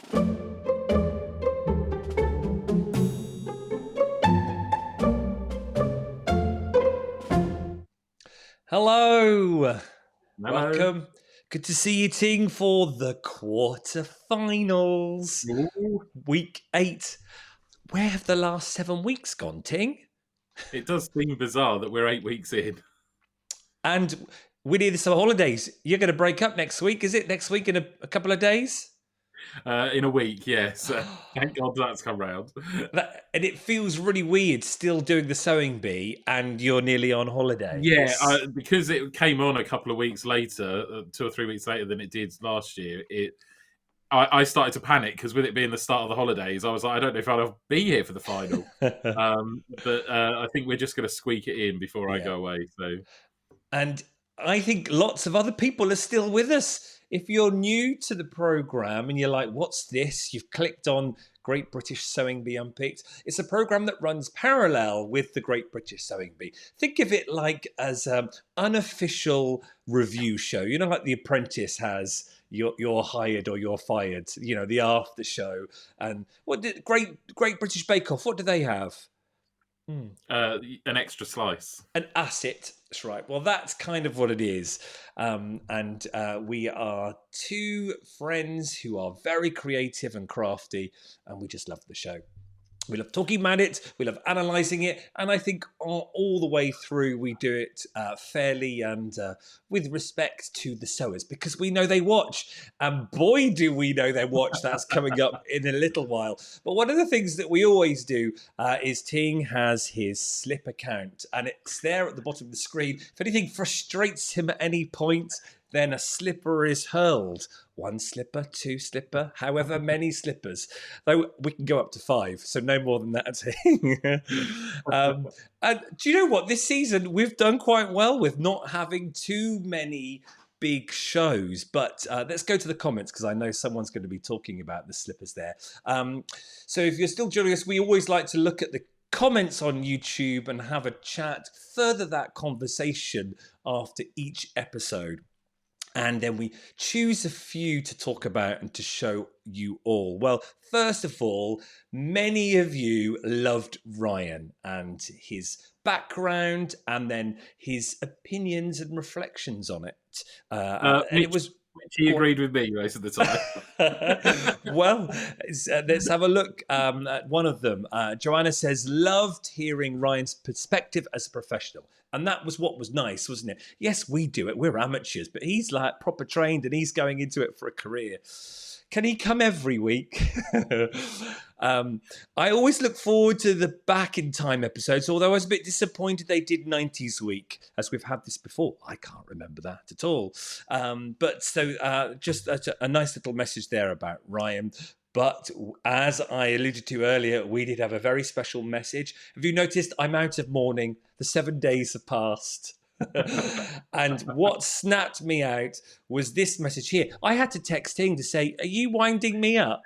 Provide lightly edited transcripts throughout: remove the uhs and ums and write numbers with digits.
Hello. Hello. Welcome. Good to see you, Ting, for the quarterfinals. Ooh. Week 8. Where have the last 7 weeks gone, Ting? It does seem bizarre that we're 8 weeks in. And we're near the summer holidays. You're going to break up next week, is it? Next week in a couple of days? In a week, yes. Thank God that's come round. And it feels really weird still doing the sewing bee and you're nearly on holiday. Yeah, because it came on a couple of weeks later, 2 or 3 weeks later than it did last year, I started to panic because with it being the start of the holidays, I was like, I don't know if I'll be here for the final. But I think we're just going to squeak it in before I Yeah. go away. So, And I think lots of other people are still with us. If you're new to the program and you're like, what's this? You've clicked on Great British Sewing Bee Unpicked. It's a program that runs parallel with the Great British Sewing Bee. Think of it like as an unofficial review show. You know, like The Apprentice has you're hired or you're fired, you know, the after show. And what did Great British Bake Off, what do they have? an extra slice. An asset. That's right. Well, that's kind of what it is. We are two friends who are very creative and crafty, and we just love the show. We love talking about it. We love analysing it. And I think all the way through, we do it fairly and with respect to the sewers because we know they watch. And boy, do we know they watch. That's coming up in a little while. But one of the things that we always do is Ting has his slip account. And it's there at the bottom of the screen. If anything frustrates him at any point, then a slipper is hurled. 1 slipper, 2 slipper, however many slippers. Though we can go up to 5, so no more than that. And do you know what? This season we've done quite well with not having too many big shows. But let's go to the comments because I know someone's going to be talking about the slippers there. So if you're still joining us, we always like to look at the comments on YouTube and have a chat, further that conversation after each episode. And then we choose a few to talk about and to show you all. Well, first of all, many of you loved Ryan and his background and then his opinions and reflections on it. And it was... He agreed with me most of the time. Well, let's have a look at one of them. Joanna says, loved hearing Ryan's perspective as a professional. And that was what was nice, wasn't it? Yes, we do it. We're amateurs, but he's like proper trained and he's going into it for a career. Can he come every week? I always look forward to the Back in Time episodes, although I was a bit disappointed they did 90s week, as we've had this before. I can't remember that at all. Just a nice little message there about Ryan. But as I alluded to earlier, we did have a very special message. Have you noticed I'm out of mourning? The 7 days have passed. And what snapped me out was this message here. I had to text Ting to say, are you winding me up?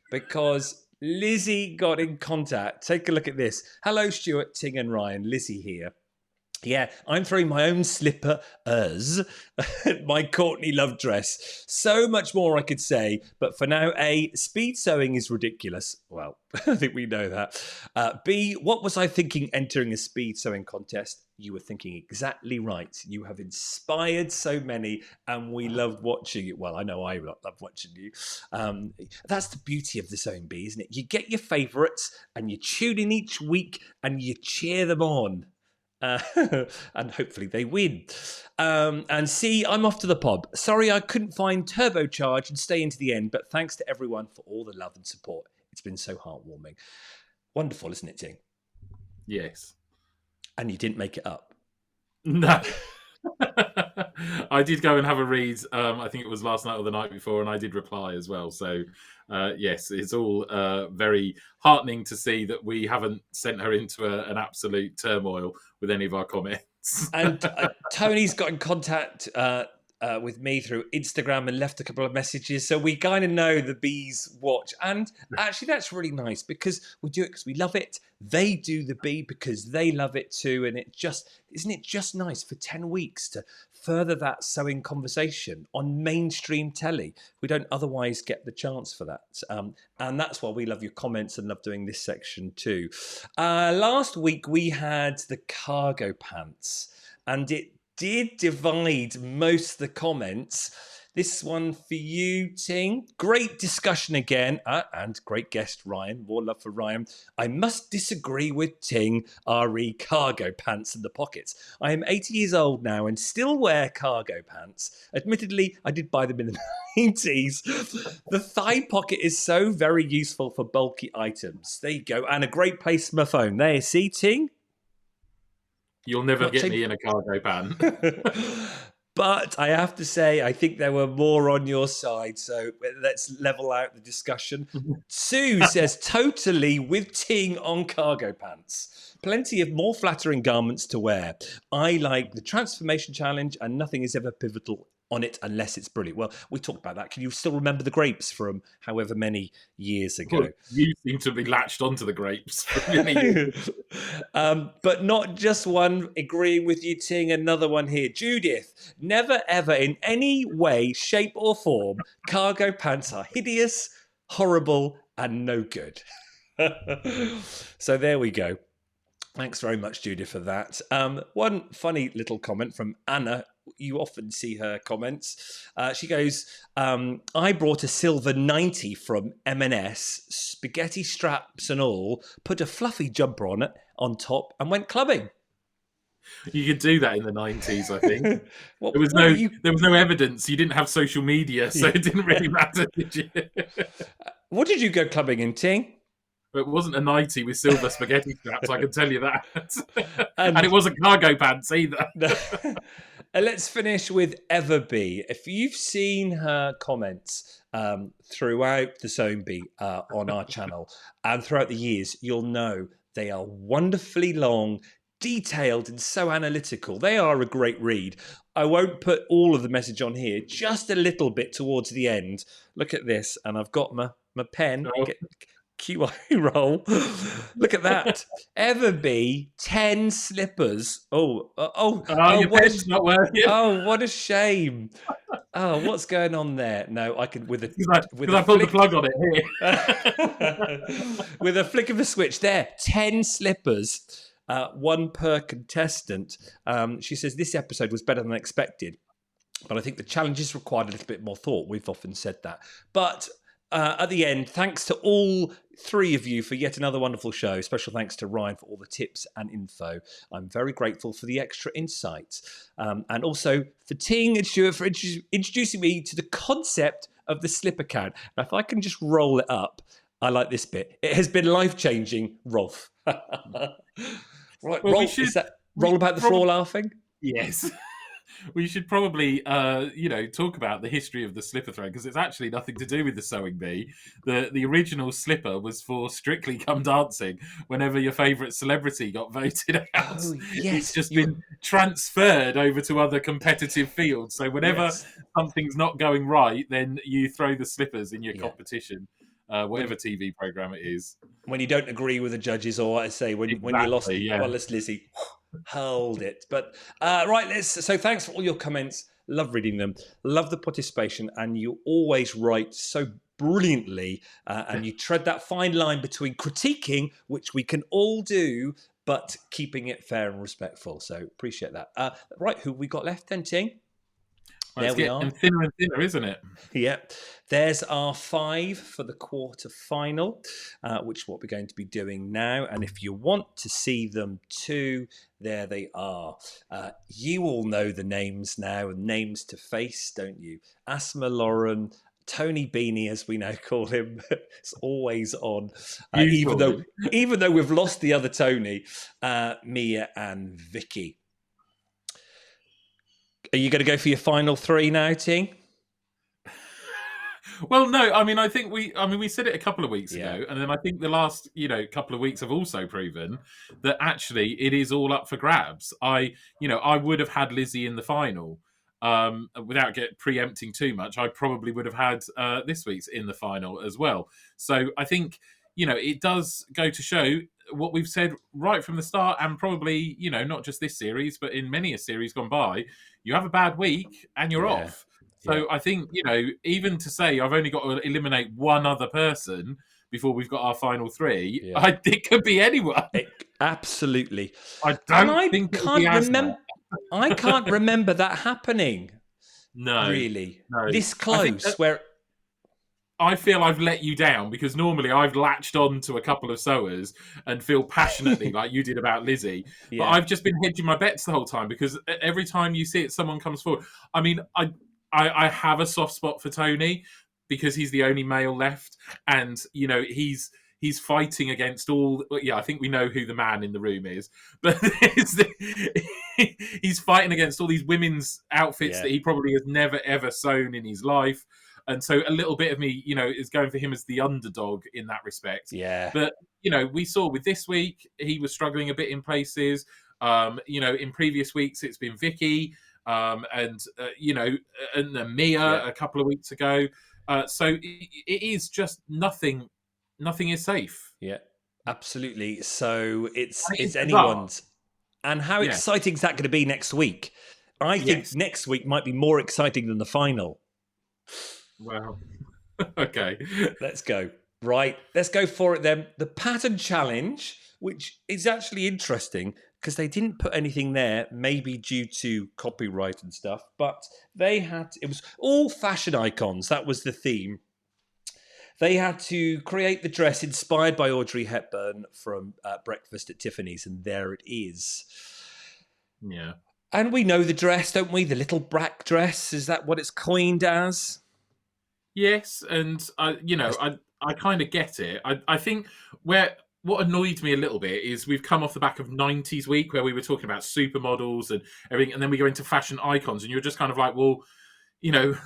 Because Lizzie got in contact. Take a look at this. Hello, Stuart, Ting and Ryan. Lizzie here. Yeah, I'm throwing my own slipper as my Courtney Love dress. So much more I could say, but for now, A, speed sewing is ridiculous. Well, I think we know that. B, what was I thinking entering a speed sewing contest? You were thinking exactly right. You have inspired so many, and we loved watching it. Well, I know I love watching you. That's the beauty of the sewing bee, isn't it? You get your favourites, and you tune in each week, and you cheer them on. And hopefully they win. And C, I'm off to the pub. Sorry I couldn't find Turbocharge and stay into the end, but thanks to everyone for all the love and support. It's been so heartwarming. Wonderful, isn't it, Ting? Yes. And you didn't make it up? No. I did go and have a read. I think it was last night or the night before, and I did reply as well. So, yes, it's all very heartening to see that we haven't sent her into an absolute turmoil with any of our comments. And Tony's got in contact with me through Instagram and left a couple of messages. So we kind of know the bees watch. And actually, that's really nice because we do it because we love it. They do the bee because they love it too. And isn't it just nice for 10 weeks to further that sewing conversation on mainstream telly? We don't otherwise get the chance for that. And that's why we love your comments and love doing this section too. Last week we had the cargo pants, and it did divide most of the comments. This one for you, Ting. Great discussion again, and great guest, Ryan. More love for Ryan. I must disagree with Ting, re cargo pants in the pockets. I am 80 years old now and still wear cargo pants. Admittedly, I did buy them in the 90s. The thigh pocket is so very useful for bulky items. There you go. And a great place for my phone. There, see, Ting? You'll never get me in a cargo pant. But I have to say, I think there were more on your side. So let's level out the discussion. Sue says, totally with Ting on cargo pants. Plenty of more flattering garments to wear. I like the transformation challenge and nothing is ever pivotal on it unless it's brilliant. Well, we talked about that. Can you still remember the grapes from however many years ago? Well, you seem to be latched onto the grapes for many years. But not just one agreeing with you, Ting. Another one here. Judith, never ever in any way, shape or form, cargo pants are hideous, horrible and no good. So there we go. Thanks very much, Judith, for that. One funny little comment from Anna. You often see her comments. She goes, I brought a silver 90 from M&S, spaghetti straps and all, put a fluffy jumper on it on top and went clubbing. You could do that in the 90s, I think. There was no evidence. You didn't have social media, so it didn't really matter, did you? What did you go clubbing in, Ting? It wasn't a 90 with silver spaghetti straps, I can tell you that. And it wasn't cargo pants either. Let's finish with Everbee. If you've seen her comments throughout the Sewing Bee on our channel and throughout the years, you'll know they are wonderfully long, detailed and so analytical. They are a great read. I won't put all of the message on here, just a little bit towards the end. Look at this, and I've got my pen. QI roll. Look at that. Everbee 10 slippers. Your pen's not working. Oh, what a shame. Oh, what's going on there? No, I can with I pulled the plug on it here. With a flick of a switch there. 10 slippers. One per contestant. She says this episode was better than expected, but I think the challenges required a little bit more thought. We've often said that. But at the end, thanks to all three of you for yet another wonderful show. Special thanks to Ryan for all the tips and info. I'm very grateful for the extra insights. And also for Ting and Stuart for introducing me to the concept of the slipper count. Now, if I can just roll it up, I like this bit. It has been life-changing, Rolf. Right, well, Rolf, is that roll about the floor laughing? Yes. We should probably, talk about the history of the slipper thread, because it's actually nothing to do with the Sewing Bee. The original slipper was for Strictly Come Dancing. Whenever your favourite celebrity got voted out, it's just been transferred over to other competitive fields. So whenever something's not going right, then you throw the slippers in your competition. Whatever TV programme it is. When you don't agree with the judges, or I say when you lost, well, it's Lizzie. Hold it. But so thanks for all your comments. Love reading them. Love the participation, and you always write so brilliantly, and you tread that fine line between critiquing, which we can all do, but keeping it fair and respectful. So appreciate that. Right, who we got left then, Ting? Well, there we are. And thinner, isn't it? Yep. There's our 5 for the quarter final, which is what we're going to be doing now. And if you want to see them too, there they are. You all know the names now, and names to face, don't you? Asma Lauren, Tony Beanie, as we now call him, is always on. Even though we've lost the other Tony, Mia and Vicky. Are you going to go for your final 3 now, Ting? Well, no. I mean, I think we said it a couple of weeks ago, and then I think the last, couple of weeks have also proven that actually it is all up for grabs. I would have had Lizzie in the final, without preempting too much, I probably would have had this week's in the final as well. So I think, it does go to show what we've said right from the start, and probably, not just this series, but in many a series gone by, you have a bad week and you're Yeah. off. Yeah. So I think, even to say I've only got to eliminate one other person before we've got our final three, Yeah. it could be anyone. Absolutely. I And don't I think it would be can't Asma. remember. I can't remember that happening. No, Really, no. this I think close. Where I feel I've let you down, because normally I've latched on to a couple of sowers and feel passionately like you did about Lizzie. But yeah, I've just been hedging my bets the whole time, because every time you see it, someone comes forward. I mean, I have a soft spot for Tony, because he's the only male left, and he's fighting against all. Yeah, I think we know who the man in the room is, but he's fighting against all these women's outfits yeah, that he probably has never ever sewn in his life. And so a little bit of me, is going for him as the underdog in that respect. yeah, But, we saw with this week, he was struggling a bit in places. In previous weeks, it's been Vicky, and Mia yeah, a couple of weeks ago. So it is just nothing. Nothing is safe. yeah. Absolutely. So it's And it is it's bizarre. anyone's. And how Yeah. exciting is that going to be next week? I think Yes. next week might be more exciting than the final. Well, okay. Let's go. Right, let's go for it then. The pattern challenge, which is actually interesting because they didn't put anything there, maybe due to copyright and stuff, but it was all fashion icons. That was the theme. They had to create the dress inspired by Audrey Hepburn from Breakfast at Tiffany's, and there it is. Yeah. And we know the dress, don't we? The little black dress. Is that what it's coined as? Yes, and I kind of get it. I think what annoyed me a little bit is we've come off the back of 90s week, where we were talking about supermodels and everything, and then we go into fashion icons, and you're just kind of like, well, you know,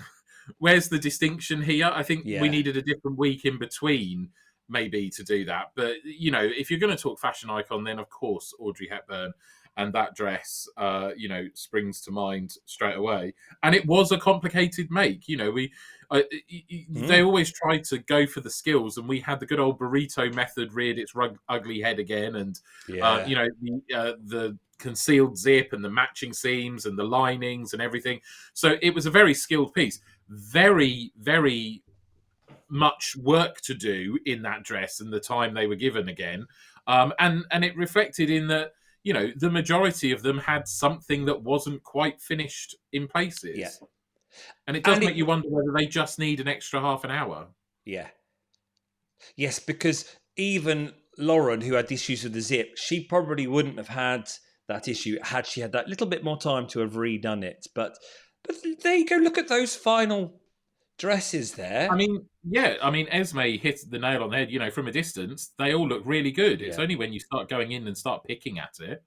where's the distinction here? I think we Yeah. needed a different week in between, maybe, to do that. But if you're going to talk fashion icon, then of course Audrey Hepburn, and that dress, springs to mind straight away. And it was a complicated make. They always try to go for the skills, and we had the good old burrito method reared its ugly head again, and Yeah. the concealed zip and the matching seams and the linings and everything. So it was a very skilled piece. Very, very much work to do in that dress and the time they were given again. And it reflected in that, the majority of them had something that wasn't quite finished in places. Yeah. And it does make you wonder whether they just need an extra half an hour. Yeah. Yes, because even Lauren, who had issues with the zip, she probably wouldn't have had that issue had she had that little bit more time to have redone it. But there you go. Look at those final dresses there. I mean, yeah. I mean, Esme hit the nail on the head. From a distance, they all look really good. It's only when you start going in and start picking at it.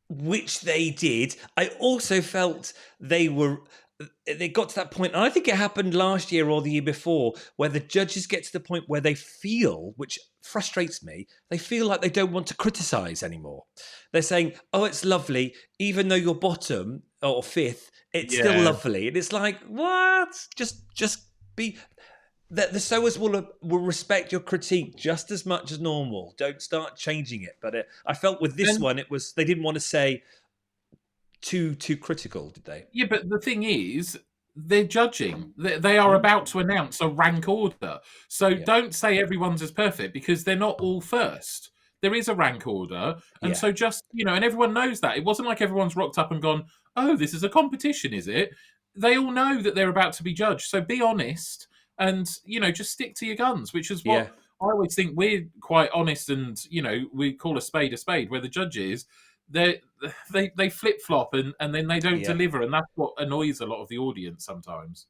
Which they did. I also felt they got to that point, and I think it happened last year or the year before, where the judges get to the point where they feel, which frustrates me, they feel like they don't want to criticize anymore. They're saying, oh, it's lovely, even though you're bottom or fifth, it's still lovely. And it's like, what? Just be... The sewers will respect your critique just as much as normal. Don't start changing it. But I felt with this one, they didn't want to say too critical, did they? Yeah, but the thing is, they're judging. They are about to announce a rank order. So don't say everyone's as perfect, because they're not all first. There is a rank order. And so just, and everyone knows that. It wasn't like everyone's rocked up and gone, oh, this is a competition, is it? They all know that they're about to be judged. So be honest. And, just stick to your guns, which is what I always think we're quite honest, and, we call a spade, where the judges, they flip-flop and then they don't deliver. And that's what annoys a lot of the audience sometimes.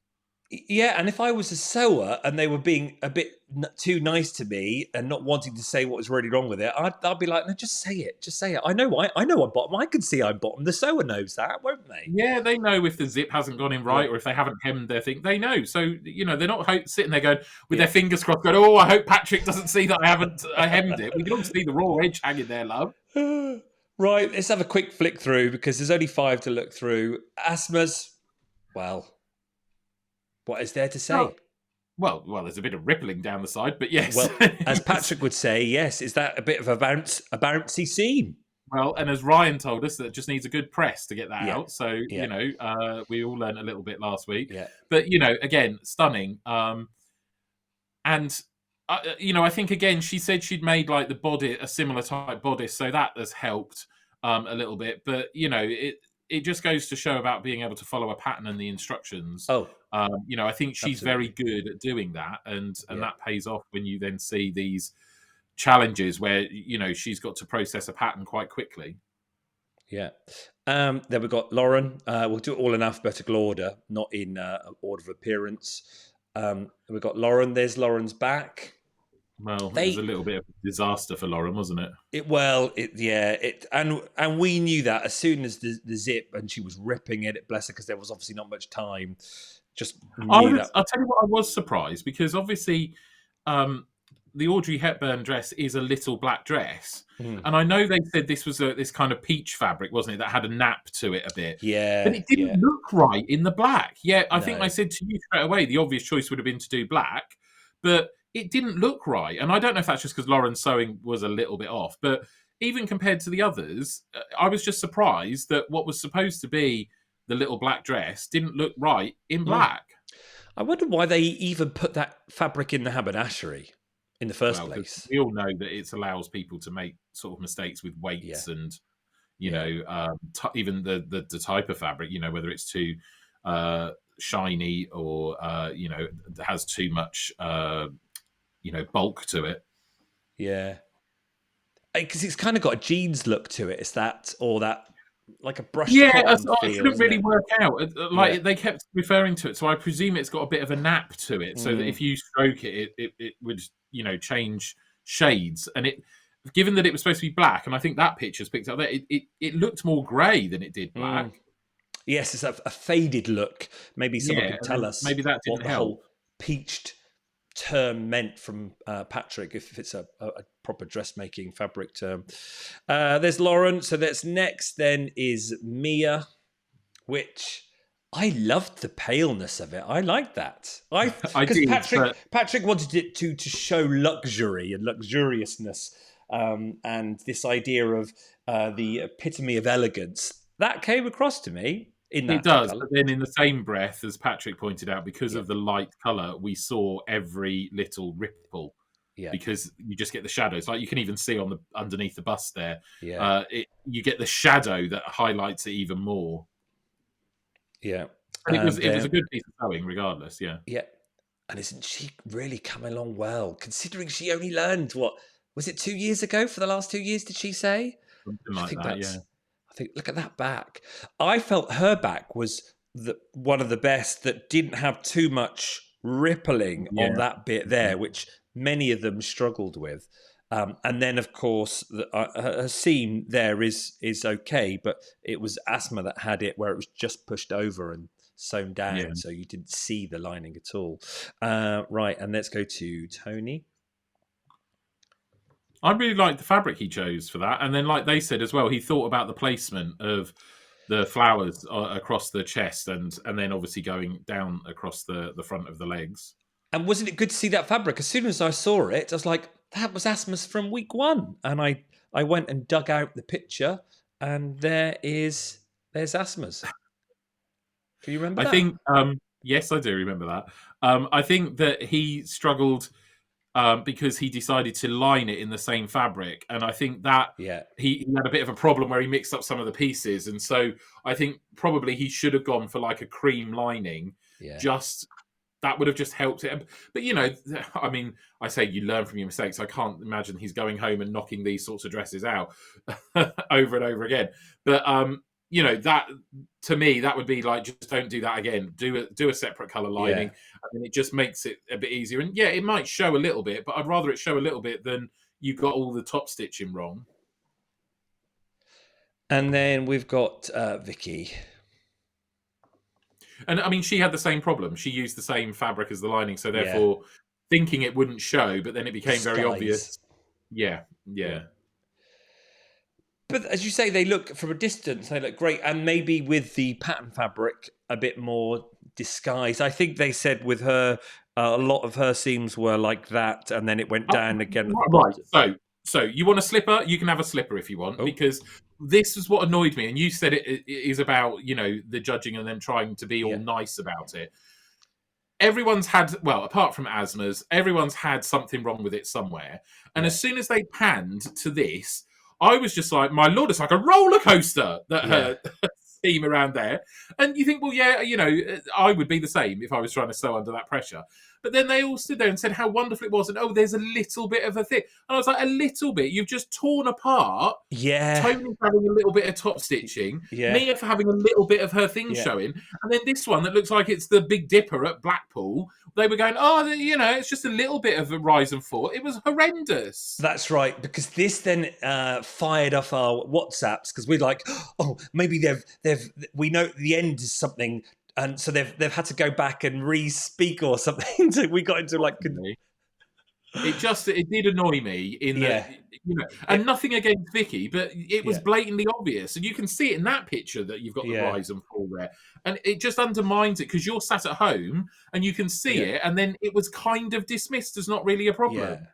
Yeah, and if I was a sewer and they were being a bit too nice to me and not wanting to say what was really wrong with it, I'd be like, no, just say it. Just say it. I know I'm bottom. I can see I'm bottom. The sewer knows that, won't they? Yeah, they know if the zip hasn't gone in right or if they haven't hemmed their thing. They know. So, they're not sitting there going with their fingers crossed going, oh, I hope Patrick doesn't see that I hemmed it. We can all see the raw edge hanging there, love. Right, let's have a quick flick through because there's only 5 to look through. Asthma's, well, what is there to say? Well, well, there's a bit of rippling down the side, but yes. Well, as Patrick would say, yes, is that a bit of a bouncy seam? Well, and as Ryan told us, that it just needs a good press to get that Yeah, out. So, yeah, we all learned a little bit last week. yeah. But, again, stunning. And, I think, again, she said she'd made like the body, a similar type bodice. So that has helped a little bit. But, it just goes to show about being able to follow a pattern and the instructions. Oh, I think she's very absolutely. good at doing that. And Yeah, that pays off when you then see these challenges where she's got to process a pattern quite quickly. yeah. Then we've got Lauren. We'll do it all in alphabetical order, not in order of appearance. We've got Lauren. There's Lauren's back. Well, it was a little bit of a disaster for Lauren, wasn't it? And we knew that as soon as the zip and she was ripping it. Bless her, because there was obviously not much time. Just knew that. I'll tell you what, I was surprised because obviously the Audrey Hepburn dress is a little black dress. Mm. And I know they said this was this kind of peach fabric, wasn't it, that had a nap to it a bit. Yeah, But it didn't look right in the black. Yeah, I think No. I said to you straight away, the obvious choice would have been to do black, but it didn't look right. And I don't know if that's just because Lauren's sewing was a little bit off, but even compared to the others, I was just surprised that what was supposed to be the little black dress didn't look right in black. I wonder why they even put that fabric in the haberdashery in the first place. We all know that it allows people to make sort of mistakes with weights and even the type of fabric, whether it's too shiny or has too much bulk to it. Yeah, because it's kind of got a jeans look to it. It's that or that like a brushed cotton feel, it couldn't really work out. They kept referring to it, so I presume it's got a bit of a nap to it, so that if you stroke it, it would change shades. And it, given that it was supposed to be black, and I think that picture's picked up there, it looked more grey than it did black. Yes, it's a faded look. Maybe someone could tell us maybe that didn't what the help. whole peached term meant from Patrick, if it's a proper dressmaking fabric term. There's Lauren. So that's next then is Mia, which I loved the paleness of it. I like that. Because Patrick wanted it to show luxury and luxuriousness, and this idea of the epitome of elegance. That came across to me. It does, but then in the same breath, as Patrick pointed out, because of the light colour, we saw every little ripple. Yeah. Because you just get the shadows, like you can even see on the underneath the bust there. Yeah. You get the shadow that highlights it even more. Yeah. And it was a good piece of sewing, regardless. Yeah. Yeah. And isn't she really coming along well, considering she only learned, what was it, 2 years ago? For the last 2 years, did she say? Something like that. Yeah. I think, look at that back. I felt her back was one of the best that didn't have too much rippling on that bit there, which many of them struggled with. And then, of course, her seam there is okay, but it was Asthma that had it where it was just pushed over and sewn down, so you didn't see the lining at all. Right, and let's go to Tony. I really liked the fabric he chose for that. And then, like they said as well, he thought about the placement of the flowers across the chest and then obviously going down across the front of the legs. And wasn't it good to see that fabric? As soon as I saw it, I was like, that was Asthma's from week 1. And I went and dug out the picture, and there's Asthma's. Do you remember that? I think, yes, I do remember that. I think that he struggled because he decided to line it in the same fabric. And I think that he had a bit of a problem where he mixed up some of the pieces. And so I think probably he should have gone for like a cream lining. That would have just helped it. But, I mean, I say you learn from your mistakes. I can't imagine he's going home and knocking these sorts of dresses out over and over again. But, that to me, that would be like, just don't do that again. Do a separate colour lining. I mean, it just makes it a bit easier. And it might show a little bit, but I'd rather it show a little bit than you got all the top stitching wrong. And then we've got Vicky. And I mean, she had the same problem. She used the same fabric as the lining, so therefore thinking it wouldn't show, but then it became very obvious. Yeah. But as you say, they look from a distance, they look great. And maybe with the pattern fabric a bit more disguised. I think they said with her, a lot of her seams were like that, and then it went down again at the Right. bottom. So you want a slipper? You can have a slipper if you want, Oh, because this is what annoyed me. And you said it is about, the judging and them trying to be all yeah, nice about it. Everyone's had, well, apart from asthmas, everyone's had something wrong with it somewhere. And yeah, as soon as they panned to this, I was just like, my lord, it's like a roller coaster that yeah. her theme around there. And you think, well, yeah, I would be the same if I was trying to sew under that pressure. But then they all stood there and said how wonderful it was. And, oh, there's a little bit of a thing. And I was like, a little bit? You've just torn apart Yeah, Tony having a little bit of top stitching, yeah, Mia for having a little bit of her thing yeah. showing, and then this one that looks like it's the Big Dipper at Blackpool. They were going, oh, it's just a little bit of a rise and fall. It was horrendous. That's right, because this then fired off our WhatsApps because we're like, oh, maybe we know the end is something, and so they've had to go back and re-speak or something. So we got into like, It did annoy me in that, yeah, and nothing against Vicky, but it was yeah, blatantly obvious, and you can see it in that picture that you've got the yeah, rise and fall there, and it just undermines it because you're sat at home and you can see yeah, it, and then it was kind of dismissed as not really a yeah. problem.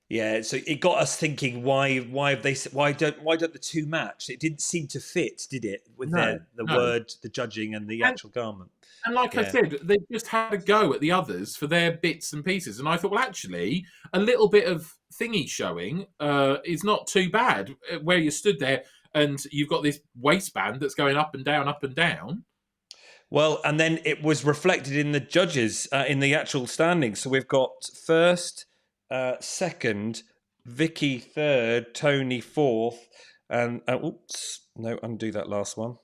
Yeah, so it got us thinking why don't the two match? It didn't seem to fit, did it, with No, the no. word, the judging, and the And actual garment? and like I Yeah, said, they just had a go at the others for their bits and pieces. And I thought, well, actually, a little bit of thingy showing is not too bad. Where you stood there and you've got this waistband that's going up and down, up and down. well, and then it was reflected in the judges in the actual standings. So we've got first, second, Vicky third, Tony fourth, and oops, no, undo that last one.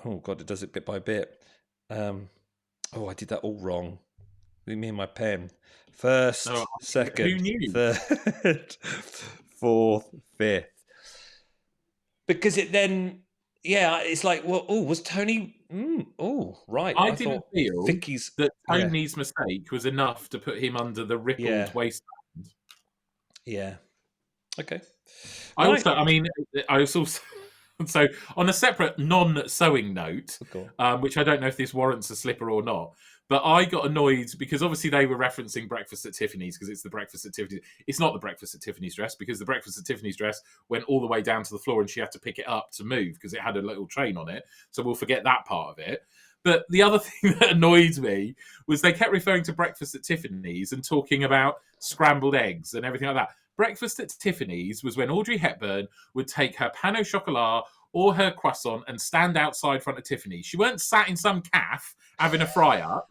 Oh God, it does it bit by bit. I did that all wrong. Me and my pen. First, Oh, who second, knew? third, fourth, fifth. Because it then, yeah, it's like, well, oh, was Tony? Oh, right. I I didn't thought feel Vicky's. that Yeah, Tony's mistake was enough to put him under the yeah, rippled waistband. yeah. Okay, I right. also, I mean, I was also so on a separate non-sewing note, Cool. which I don't know if this warrants a slipper or not, but I got annoyed because obviously they were referencing Breakfast at Tiffany's because it's the Breakfast at Tiffany's. It's not the Breakfast at Tiffany's dress because the Breakfast at Tiffany's dress went all the way down to the floor and she had to pick it up to move because it had a little train on it. So we'll forget that part of it. But the other thing that annoyed me was they kept referring to Breakfast at Tiffany's and talking about scrambled eggs and everything like that. Breakfast at Tiffany's was when Audrey Hepburn would take her pain au chocolat or her croissant and stand outside front of Tiffany's. She weren't sat in some cafe having a fry up.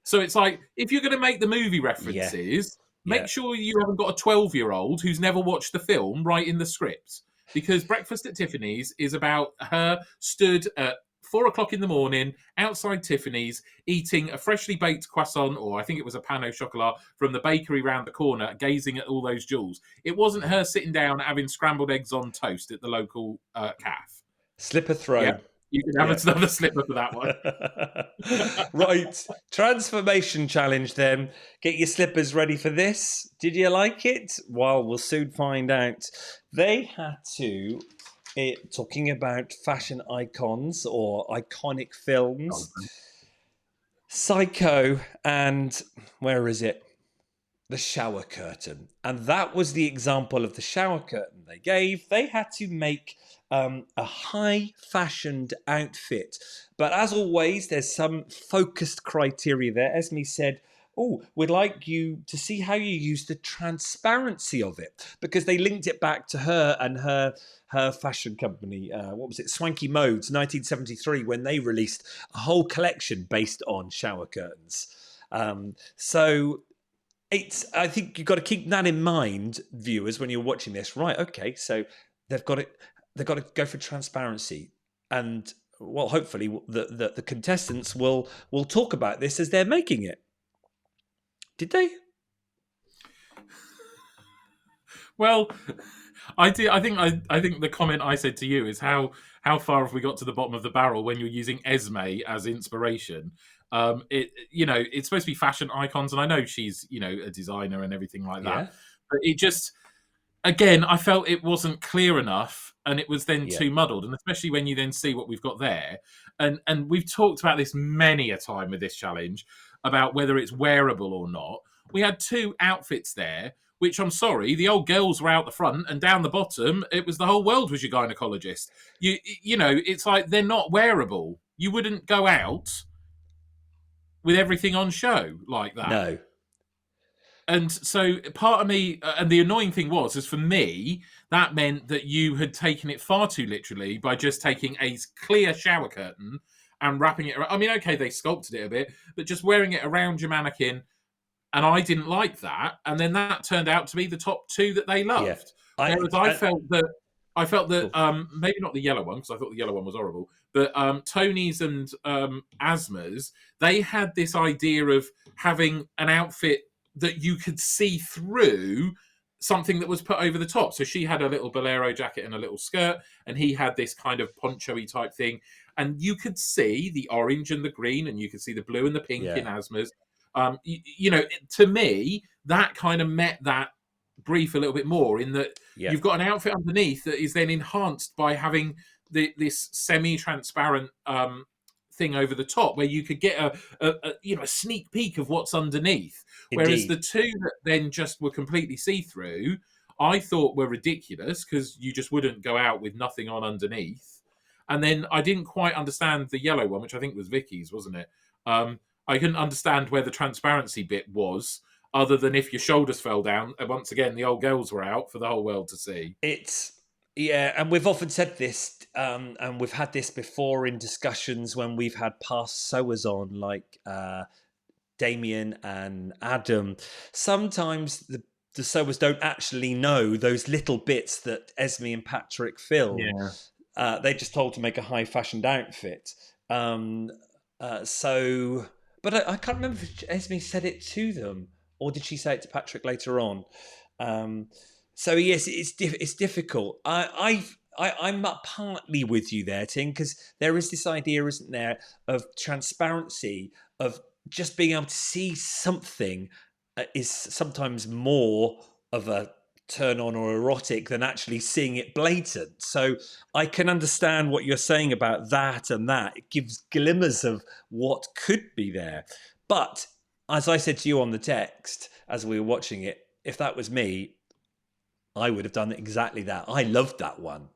So it's like, if you're going to make the movie Yeah, references, yeah. make sure you haven't got a 12-year-old who's never watched the film right in the script. Because Breakfast at Tiffany's is about her stood at 4 o'clock in the morning outside Tiffany's eating a freshly baked croissant, or I think it was a pain au chocolat from the bakery round the corner, gazing at all those jewels. It wasn't her sitting down having scrambled eggs on toast at the local cafe. Slipper Yeah, throw. you can Yeah. have another slipper for that one. Right. Transformation challenge then. Get your slippers ready for this. Did you like it? Well, we'll soon find out. They had to, talking about fashion icons or iconic films, Psycho and where is it? The shower curtain. And that was the example of the shower curtain they gave. They had to make a high fashioned outfit. But as always, there's some focused criteria there. Esme said, oh, we'd like you to see how you use the transparency of it, because they linked it back to her and her fashion company. What was it? Swanky Modes, 1973, when they released a whole collection based on shower curtains. So I think you've got to keep that in mind, viewers, when you're watching this. Right, okay, so they've got to go for transparency, and well, hopefully the contestants will talk about this as they're making it. Did they? Well, I did. I think the comment I said to you is how far have we got to the bottom of the barrel when you're using Esme as inspiration? It's supposed to be fashion icons, and I know she's a designer and everything like Yeah. that, but it just again, I felt it wasn't clear enough, and it was then Yeah, too muddled. And especially when you then see what we've got there, and we've talked about this many a time with this challenge about whether it's wearable or not. We had two outfits there, which I'm sorry, the old girls were out the front, and down the bottom, it was the whole world was your gynecologist. You know, it's like they're not wearable. You wouldn't go out with everything on show like that. no, And so part of me, and the annoying thing was, is for me, that meant that you had taken it far too literally by just taking a clear shower curtain and wrapping it around. I mean, okay, they sculpted it a bit, but just wearing it around your mannequin. And I didn't like that. And then that turned out to be the top two that they yeah. loved. I, Whereas I felt that oh, maybe not the yellow one, because I thought the yellow one was horrible, but Tony's and Asma's, they had this idea of having an outfit that you could see through something that was put over the top. So she had a little bolero jacket and a little skirt, and he had this kind of poncho-y type thing. And you could see the orange and the green, and you could see the blue and the pink yeah, in Asma's. You know, to me, that kind of met that brief a little bit more in that yeah, you've got an outfit underneath that is then enhanced by having this semi-transparent thing over the top, where you could get a sneak peek of what's underneath. Whereas the indeed. two that then just were completely see-through, I thought were ridiculous because you just wouldn't go out with nothing on underneath. And then I didn't quite understand the yellow one, which I think was Vicky's, wasn't it? I couldn't understand where the transparency bit was, other than if your shoulders fell down. And once again, the old girls were out for the whole world to see. It's yeah, and we've often said this, and we've had this before in discussions when we've had past sewers on, like Damien and Adam. Sometimes the sewers don't actually know those little bits that Esme and Patrick film. Yeah. They just told to make a high fashioned outfit. So, but I can't remember if Esme said it to them or did she say it to Patrick later on. Um, so yes, it's difficult. I'm partly with you there, Tim, because there is this idea, isn't there, of transparency, of just being able to see something is sometimes more of a turn on or erotic than actually seeing it blatant. So I can understand what you're saying about that and that. It gives glimmers of what could be there. But as I said to you on the text as we were watching it, if that was me, I would have done exactly that. I loved that one.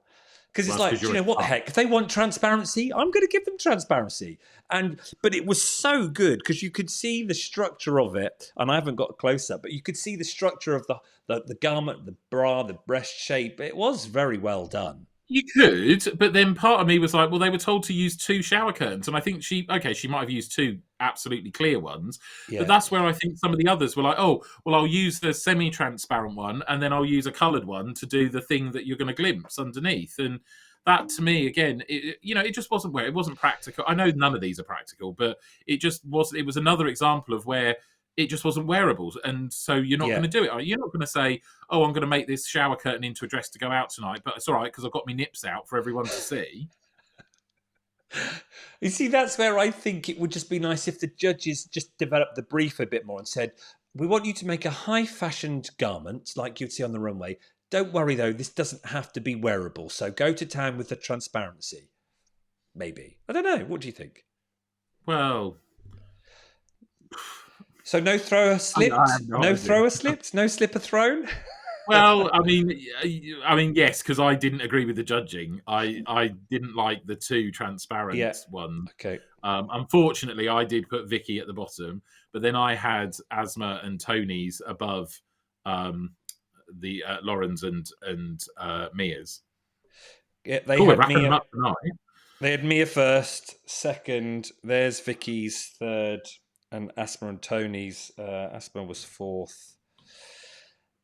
Because Well, it's that's like, because do you you're know a what the slut. heck? If they want transparency, I'm going to give them transparency. But it was so good because you could see the structure of it, and I haven't got a close up, but you could see the structure of the garment, the bra, the breast shape. It was very well done. You could, but then part of me was like, well, they were told to use two shower curtains. And I think she might have used two absolutely clear ones. But Yeah, that's where I think some of the others were like, oh, well, I'll use the semi transparent one and then I'll use a coloured one to do the thing that you're going to glimpse underneath. And that to me, again, it just wasn't where it wasn't practical. I know none of these are practical, but it just was, it was another example of where it just wasn't wearable. And so you're not going yeah. to do it. You're not going to say, oh, I'm going to make this shower curtain into a dress to go out tonight, but it's all right because I've got my nips out for everyone to see. You see, that's where I think it would just be nice if the judges just developed the brief a bit more and said, we want you to make a high fashioned garment like you'd see on the runway. Don't worry though, this doesn't have to be wearable. So go to town with the transparency. Maybe. I don't know. What do you think? Well, So no thrower I slipped? have no No idea. thrower slipped? No slipper thrown? Well, I mean, yes, because I didn't agree with the judging. I didn't like the two Yeah. transparent ones. Okay. Unfortunately, I did put Vicky at the bottom, but then I had Asma and Tony's above the Lauren's and Mia's. Yeah, Oh, we're wrapping them up tonight. They had Mia first, second. There's Vicky's third, and Asma and Tony's. Asma was fourth.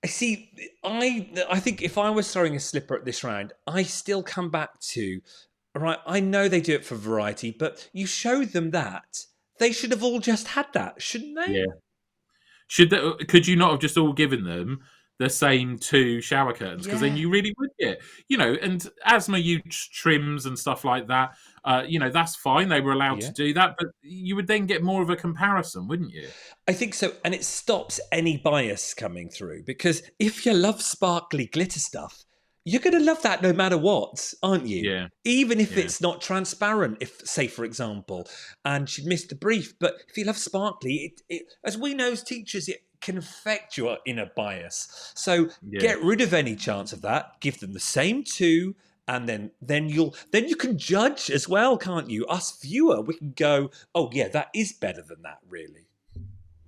I see. I think if I was throwing a slipper at this round, I still come back to right. I know they do it for variety, but you showed them that they should have all just had that, shouldn't they? Yeah. Could you not have just all given them the same 2 shower curtains, because then Yeah. you really would get, and asthma use trims and stuff like that. That's fine. They were allowed to Yeah. do that, but you would then get more of a comparison, wouldn't you? I think so. And it stops any bias coming through, because if you love sparkly glitter stuff, you're going to love that no matter what, aren't you? Yeah, Even if yeah, it's not transparent, if, say, for example, and she'd missed the brief. But if you love sparkly, as we know as teachers, it can affect your inner bias. So yeah. get rid of any chance of that. Give them the same 2. And then you can judge as well, can't you? Us viewer, we can go, oh yeah, that is better than that, really.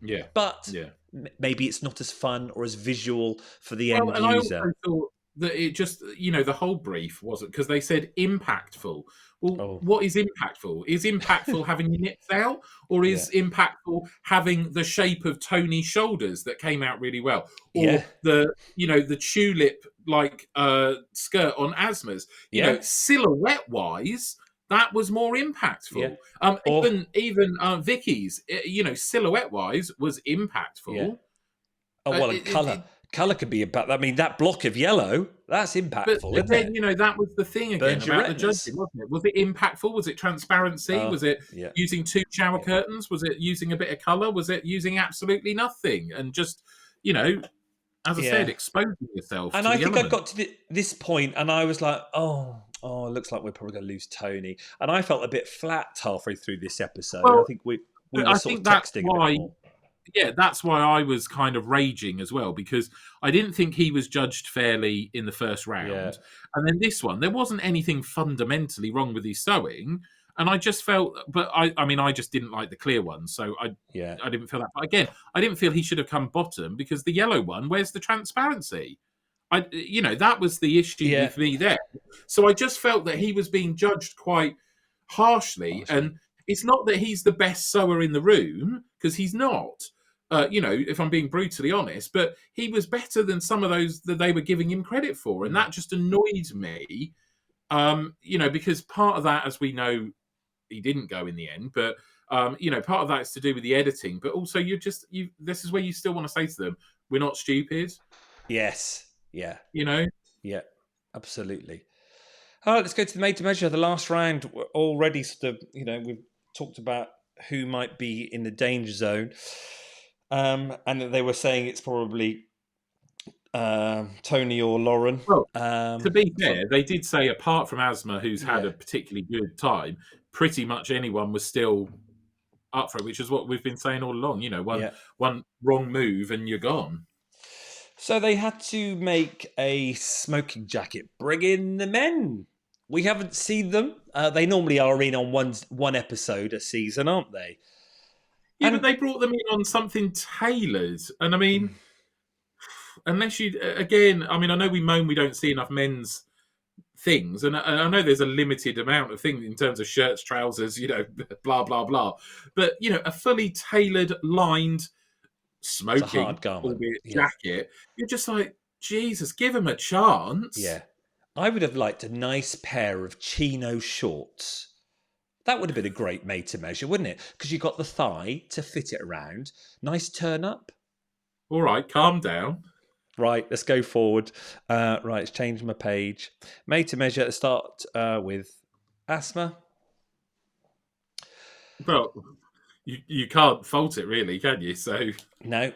Yeah, But yeah. maybe it's not as fun or as visual for the Well, end and I also user. thought that it just, the whole brief wasn't, because they said impactful. Well, Oh, what is impactful? Is impactful having your nips out, or yeah. is impactful having the shape of Tony's shoulders that came out really well, Yeah. or the tulip like skirt on Asma's? Yeah. Silhouette wise, that was more Yeah. impactful. Or, Even Vicky's, silhouette wise was yeah. impactful. Oh, well, and It, colour. Colour could be about, I mean, that block of yellow, that's But impactful, isn't again, it? that was the thing again Burns your about the judging, retinas. wasn't it? Was it impactful? Was it transparency? Was it Yeah. using 2 shower Yeah. curtains? Was it using a bit of colour? Was it using absolutely nothing? And just, as I said, Yeah. exposing yourself And to I the think I element. got to this point and I was like, it looks like we're probably going to lose Tony. And I felt a bit flat halfway through this episode. I Well, think we were I sort of think that's texting a bit why. more. Yeah, that's why I was kind of raging as well, because I didn't think he was judged fairly in the first Yeah. round. And then this one, there wasn't anything fundamentally wrong with his sewing. And I just felt, but I mean, I just didn't like the clear one. So Yeah. I didn't feel that. But again, I didn't feel he should have come bottom, because the yellow one, where's the transparency? That was the issue Yeah. with me there. So I just felt that he was being judged quite harshly. And it's not that he's the best sewer in the room, because he's not. If I'm being brutally honest, but he was better than some of those that they were giving him credit for, and that just annoyed me. Because part of that, as we know, he didn't go in the end, but part of that is to do with the editing, but also this is where you still want to say to them, we're not stupid. Yes. Yeah. You know, Yeah. Absolutely. All right, let's go to the made to measure. The last round, we're already sort of, we've talked about who might be in the danger zone. And they were saying it's probably Tony or Lauren. well, to be So, fair, they did say apart from Asma, who's had yeah. a particularly good time, pretty much anyone was still up for it, which is what we've been saying all along. Yeah. One wrong move and you're gone. So they had to make a smoking jacket. Bring in the men. We haven't seen them. They normally are in on one episode a season, aren't they? Yeah, but they brought them in on something tailored, and I mean, unless you again, I mean, I know we moan we don't see enough men's things, and I know there's a limited amount of things in terms of shirts, trousers, blah blah blah, but a fully tailored, lined, It's a smoking, hard garment. albeit Yeah. jacket, you're just like, Jesus, give him a chance. Yeah. I would have liked a nice pair of chino shorts. That would have been a great made to measure, wouldn't it? Because you got the thigh to fit it around. Nice turn up. All right, calm down. Right, let's go forward. Right, it's changed my page. Made to measure. Let's start with Asthma. Well, you can't fault it really, can you? So No.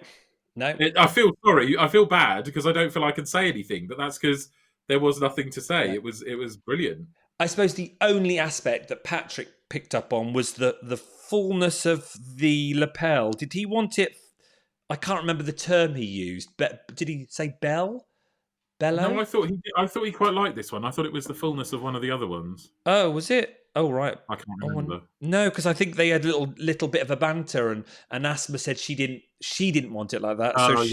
I feel sorry. I feel bad because I don't feel I can say anything, but that's because there was nothing to say. Yeah. It was brilliant. I suppose the only aspect that Patrick picked up on was the fullness of the lapel. Did he want it? I can't remember the term he used. But did he say bell? Bellow? No, I thought he quite liked this one. I thought it was the fullness of one of the other ones. Oh, was it? Oh, right. I can't remember. No, because I think they had a little bit of a banter, and Asma said she didn't want it like that, so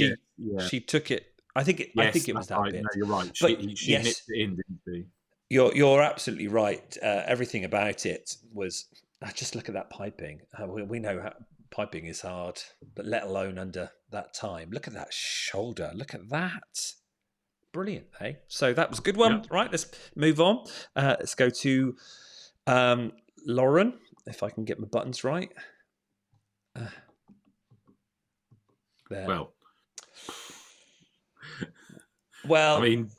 she took it. I think it was that right. bit. No, you're right. But She yes, nipped it in, didn't she? you're absolutely right. Everything about it was. Just look at that piping. We know how piping is hard, but let alone under that time. Look at that shoulder. Look at that. Brilliant, eh? So that was a good one. Yep. Right, let's move on. Let's go to Lauren, if I can get my buttons right. There. Well, I Well, mean,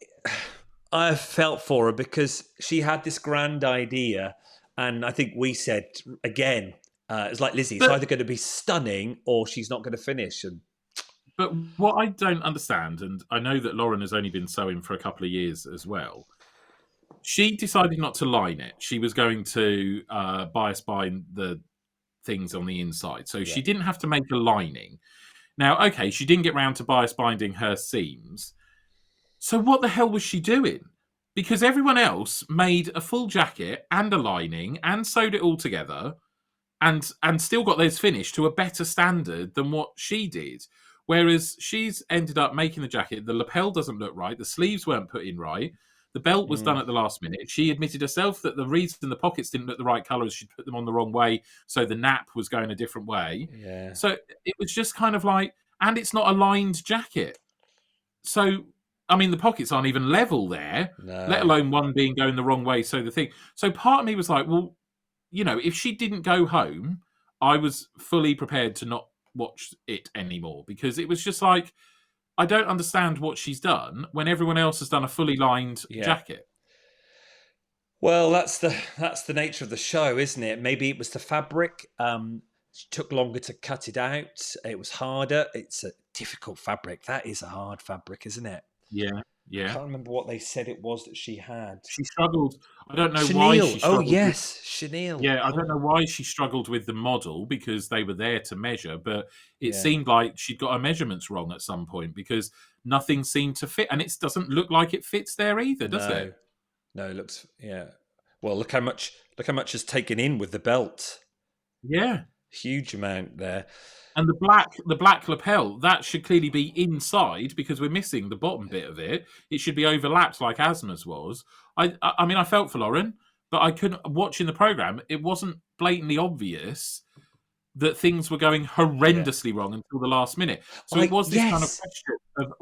I felt for her because she had this grand idea, and I think we said again, it's like Lizzie. It's but either going to be stunning or she's not going to finish. And but what I don't understand, and I know that Lauren has only been sewing for a couple of years as well. She decided not to line it. She was going to bias bind the things on the inside, so yeah, she didn't have to make a lining. Now, okay, she didn't get round to bias binding her seams. So what the hell was she doing? Because everyone else made a full jacket and a lining and sewed it all together and still got theirs finished to a better standard than what she did. Whereas she's ended up making the jacket, the lapel doesn't look right, the sleeves weren't put in right, the belt was done mm, at the last minute. She admitted herself that the reason the pockets didn't look the right colour is she'd put them on the wrong way, so the nap was going a different way. yeah, So it was just kind of like, and it's not a lined jacket. So, I mean, the pockets aren't even level there, let no, alone one being going the wrong way. So the thing, so part of me was like, well, if she didn't go home, I was fully prepared to not watch it anymore because it was just like, I don't understand what she's done when everyone else has done a fully lined yeah. jacket. Well, that's the nature of the show, isn't it? Maybe it was the fabric. It took longer to cut it out. It was harder. It's a difficult fabric. That is a hard fabric, isn't it? Yeah, I yeah. can't remember what they said it was that she had. She struggled. I don't know why Chenille. she Oh struggled with. yes, chenille. Yeah, I don't Oh know why she struggled with the model because they were there to measure, but it yeah. seemed like she'd got her measurements wrong at some point because nothing seemed to fit, and it doesn't look like it fits there either, does it? No, no. It looks yeah. Well, look how much is taken in with the belt. Yeah. Huge amount there. And the black lapel, that should clearly be inside because we're missing the bottom bit of it. It should be overlapped like Asma's was. I mean, I felt for Lauren, but I couldn't watching the program. It wasn't blatantly obvious that things were going Yeah. horrendously wrong until the last minute. So it I was this kind of yes. question of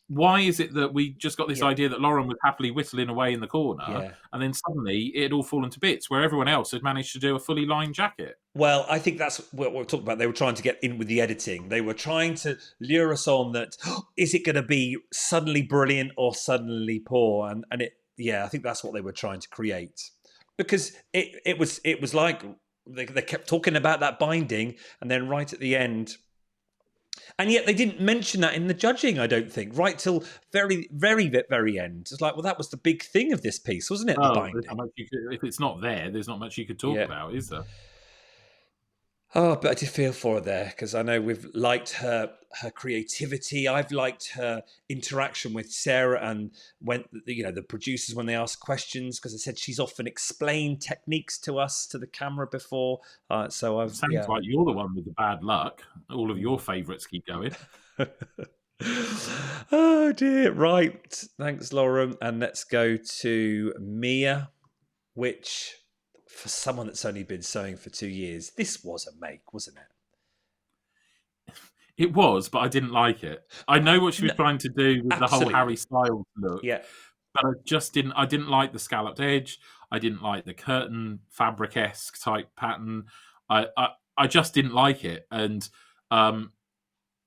why is it that we just got this Yeah. idea that Lauren was happily whittling away in the corner, Yeah. and then suddenly it had all fallen to bits where everyone else had managed to do a fully lined jacket. Well, I think that's what we're talking about. They were trying to get in with the editing. They were trying to lure us on that is it going to be suddenly brilliant or suddenly poor? And it yeah, I think that's what they were trying to create. Because it was like they kept talking about that binding and then right at the end and yet they didn't mention that in the judging, I don't think, right till very, very, very end. It's like, well, that was the big thing of this piece, wasn't it? The Oh, there's not binding. much if it's not there, there's not much you could talk Yeah. about, is there? Oh, but I did feel for her there because I know we've liked her creativity. I've liked her interaction with Sarah and when the producers when they ask questions because I said she's often explained techniques to us to the camera before. So It I've sounds yeah. like you're the one with the bad luck. All of your Mm. favourites keep going. Oh dear. Right. Thanks, Lauren. And let's go to Mia, which for someone that's only been sewing for 2 years, this was a make, wasn't it? It was, but I didn't like it. I know what she was No, trying to do with the whole Harry absolutely. Styles look, Yeah. but I didn't like the scalloped edge. I didn't like the curtain fabric-esque type pattern. I just didn't like it. And um,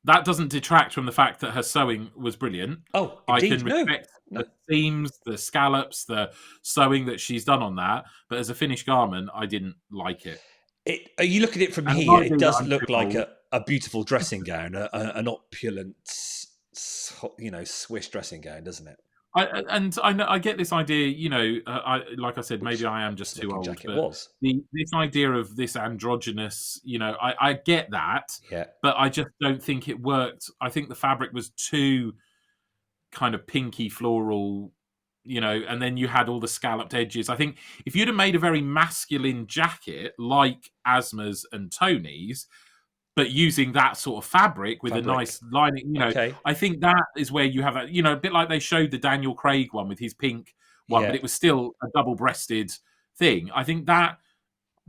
that doesn't detract from the fact that her sewing was brilliant. Oh, I can indeed. No. respect No. the seams, the scallops, the sewing that she's done on that, but as a finished garment, I didn't like it. You look at it from And it here, might be it that does I'm too look like old. a beautiful dressing gown, an opulent, Swiss dressing gown, doesn't it? I know I get this idea. Like I said, Which maybe I am just this too looking old, jacket but was. this idea of this androgynous, I get that, Yeah. but I just don't think it worked. I think the fabric was too kind of pinky floral, and then you had all the scalloped edges. I think if you'd have made a very masculine jacket like Asma's and Tony's, but using that sort of fabric with a Fabric. nice lining, Okay. I think that is where you have that, a bit like they showed the Daniel Craig one with his pink one, but Yeah. it was still a double-breasted thing. I think that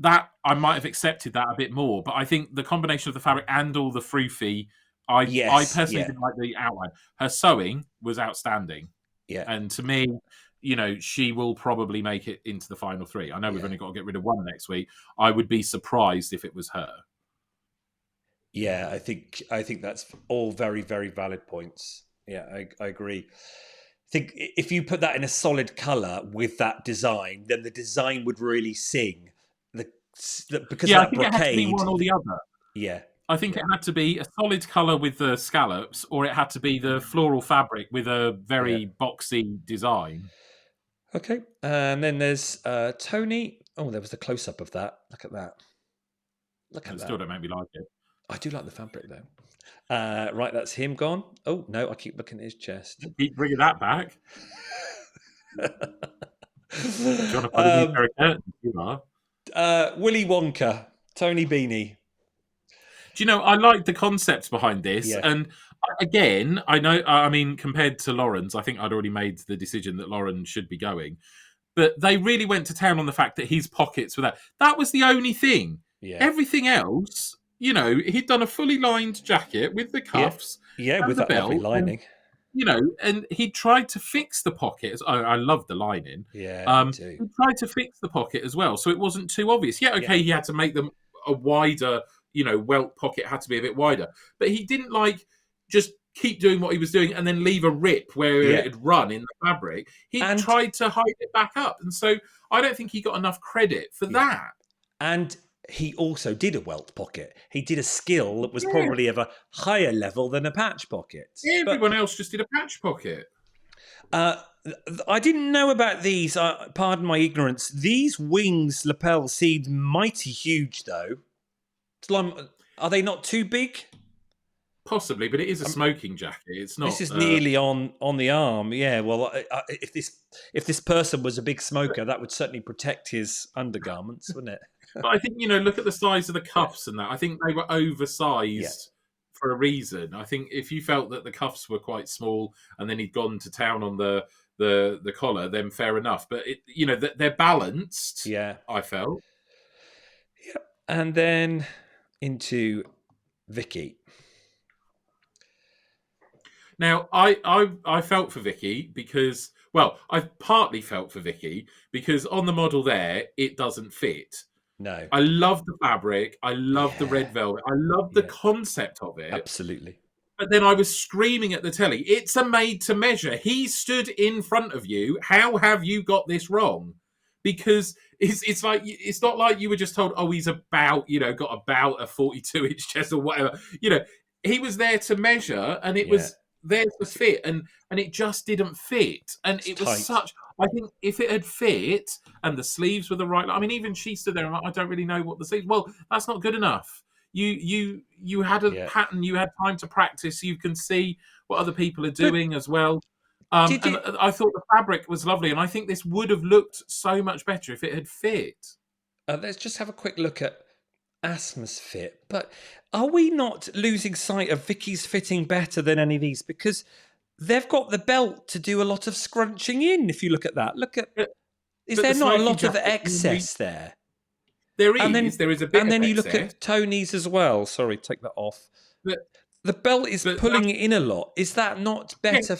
I might have accepted that a bit more, but I think the combination of the fabric and all the froofy, I Yes. personally Yeah. didn't like the outline. Her sewing was outstanding, Yeah. and to me, she will probably make it into the final three. I know we've Yeah. only got to get rid of one next week. I would be surprised if it was her. Yeah. I think that's all very, very valid points. Yeah, I agree. I think if you put that in a solid color with that design, then the design would really sing. Because of Yeah, I that think it had to be brocade. one or the other. Yeah, I think it yeah, had to be a solid colour with the scallops, or it had to be the floral fabric with a yeah. very boxy design. Okay, and then there's Tony. Oh, there was the close up of that. Look at that. Look And at it still that. don't make me like it. I do like the fabric though. Right, that's him gone. Oh no, I keep looking at his chest. Keep bringing that back. John a bloody new um, pair of curtains, you are. Willy Wonka, Tony Beanie. Do you know, I like the concept behind this. Yeah, And again, I know, I mean, compared to Lauren's, I think I'd already made the decision that Lauren should be going. But they really went to town on the fact that his pockets were that. That was the only thing. yeah, Everything else, you know, he'd done a fully lined jacket with the yeah, cuffs yeah. and With the that lovely belt. And lining. you know, and he tried to fix the pocket. I love the lining. Yeah, me too. He tried to fix the pocket as well, so it wasn't too obvious. Yeah, Yeah, okay, he had to make them a wider, you know, welt pocket had to be a bit wider, but he didn't like just keep doing what he was doing and then leave a rip where yeah, it'd run in the fabric. He and tried to hide it back up, and so I don't think he got enough credit for yeah, that. and he also did a welt pocket. He did a skill that was Yeah, probably of a higher level than a patch pocket. But everyone else just did a patch pocket. uh, I didn't know about these. Pardon my ignorance. These wings lapels seemed mighty huge, though. Are they not too big? Possibly, but it is a smoking jacket. It's This not. is nearly on the arm. Yeah. Well, if this person was a big smoker, that would certainly protect his undergarments, wouldn't it? But I think, you know, look at the size of the Yeah. cuffs and that. I think they were Yeah. oversized for a reason. I think if you felt that the cuffs were quite small and then he'd gone to town on the collar, then fair enough. But you know, they're balanced. Yeah. I felt. Yeah. And then into Vicky. Now, I felt for Vicky because, well, I partly felt for Vicky because on the model there it doesn't fit. No. I love the fabric. I love the Yeah. red velvet. I love the Yeah. concept of it. Absolutely. But then I was screaming at the telly, it's a made to measure. He stood in front of you. How have you got this wrong? Because it's like, it's not like you were just told, oh, he's about, you know, got about a 42-inch chest or whatever. You know, he was there to measure and it Yeah. was there to fit and it just didn't fit. And It's it was tight. such, I think if it had fit and the sleeves were the right, I mean, even she stood there and I don't really know what the sleeves, well, that's not good enough. You had a Yeah. pattern, you had time to practice, you can see what other people are But doing as well. did And it? I thought the fabric was lovely, and I think this would have looked so much better if it had fit. Let's just have a quick look at Asthma's fit. But are we not losing sight of Vicky's fitting better than any of these? Because they've got the belt to do a lot of scrunching in. If you look at that, But, is but there the not a smoking lot of jacket, excess there? there And is a bit and of then you look excess, at Tony's as well. Sorry, take that off. but The belt is but pulling it in a lot. Is that not better?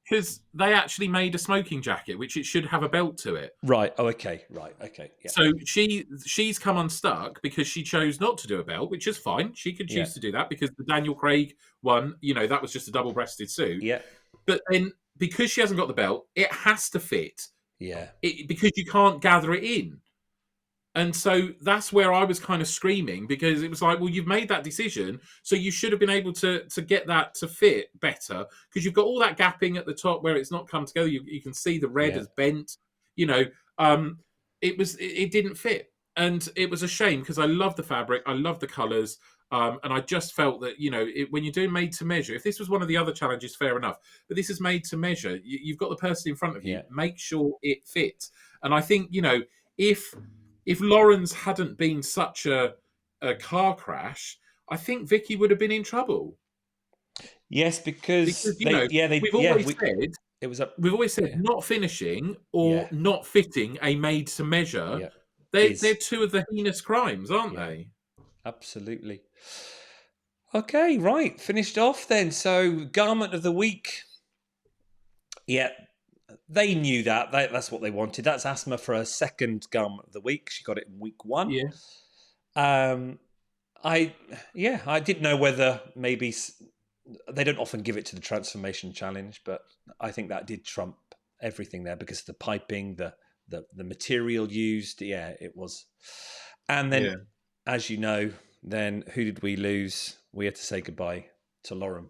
because they actually made a smoking jacket, which it should have a belt to it. Right. Oh, okay. Right. Okay. Yeah. So she's come unstuck because she chose not to do a belt, which is fine. She could Yeah. choose to do that because the Daniel Craig one, you know, that was just a double-breasted suit. Yeah. But then because she hasn't got the belt, it has to fit. Yeah. Because you can't gather it in. And so that's where I was kind of screaming because it was like, well, you've made that decision, so you should have been able to get that to fit better because you've got all that gapping at the top where it's not come together. You can see the red Yeah. has bent. You know, it didn't fit, and it was a shame because I love the fabric, I love the colours, and I just felt that when you're doing made to measure, if this was one of the other challenges, fair enough, but this is made to measure. You've got the person in front of you, Yeah. make sure it fits, and I think if Lawrence hadn't been such a car crash, I think Vicky would have been in trouble. Yes, because Because we've we've always said yeah. not finishing or Yeah. not fitting a made to measure. Yeah. They're two of the heinous crimes, aren't Yeah. they? Absolutely. Okay, right. Finished off then. So, garment of the week. Yeah, they knew that. That's what they wanted. That's Asthma for her second garment of the week. She got it in week 1. Yeah. I didn't know whether maybe they don't often give it to the transformation challenge, but I think that did trump everything there because of the piping, the material used. Yeah, it was. And then, Yeah. as you know, then who did we lose? We had to say goodbye to Lauren.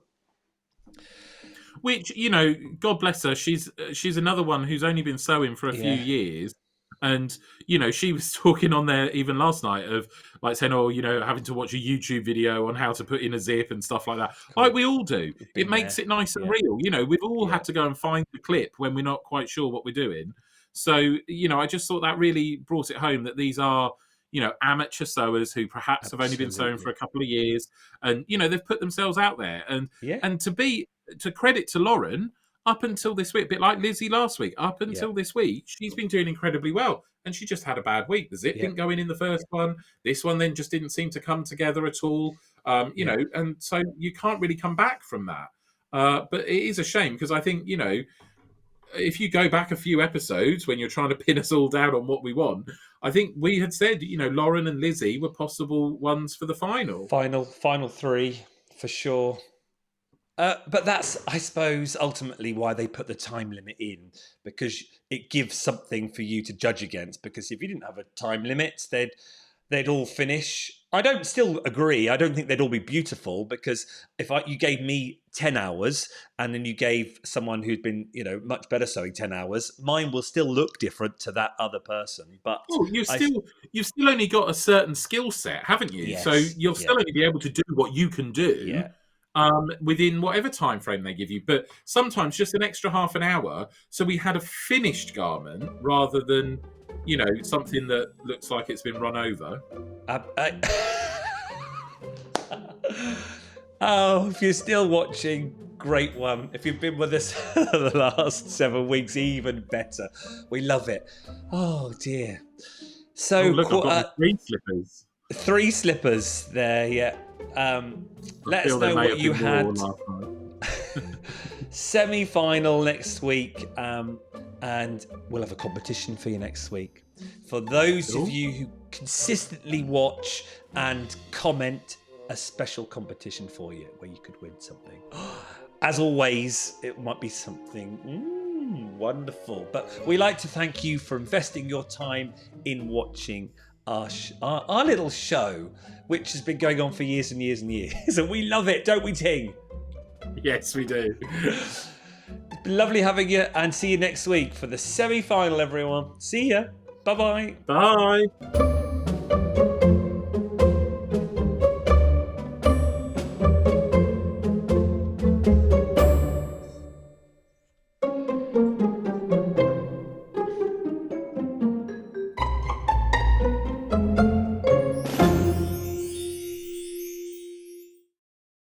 Which, you know, God bless her. She's another one who's only been sewing for a few Yeah. years. And, you know, she was talking on there even last night of like saying, oh, you know, having to watch a YouTube video on how to put in a zip and stuff like that. Cool. Like we all do. It Been makes there. it nice and Yeah. real. You know, we've all Yeah. had to go and find the clip when we're not quite sure what we're doing. So, you know, I just thought that really brought it home that these are, you know, amateur sewers who perhaps have only been sewing for a couple of years, and, you know, they've put themselves out there. Yeah. And to credit to Lauren, up until this week, a bit like Lizzie last week, up until this week, she's been doing incredibly well. And she just had a bad week. The zip didn't go in the first one. This one then just didn't seem to come together at all. You know, and so you can't really come back from that. But it is a shame because I think, you know, if you go back a few episodes when you're trying to pin us all down on what we want, I think we had said, you know, Lauren and Lizzie were possible ones for the final. Final three for sure. But that's, I suppose, ultimately why they put the time limit in, because it gives something for you to judge against. Because if you didn't have a time limit, they'd all finish. I don't still agree. I don't think they'd all be beautiful, because if you gave me 10 hours and then you gave someone who'd been, you know, much better sewing 10 hours, mine will still look different to that other person. But you've still only got a certain skill set, haven't you? Yes, so you'll still only be able to do what you can do. Yeah. Within whatever time frame they give you, but sometimes just an extra half an hour. So we had a finished garment rather than, you know, something that looks like it's been run over. Oh, if you're still watching, great one. If you've been with us for the last 7 weeks, even better. We love it. Oh dear. So look, I've got 3 slippers. 3 slippers there, yeah. Let us know what you had. Semi-final next week, and we'll have a competition for you next week. For those of you who consistently watch and comment, a special competition for you where you could win something. As always, it might be something wonderful. But we like to thank you for investing your time in watching our little show, which has been going on for years and years and years. And we love it, don't we, Ting? Yes, we do. It's been lovely having you, and see you next week for the semi-final, everyone. See ya. Bye-bye. Bye.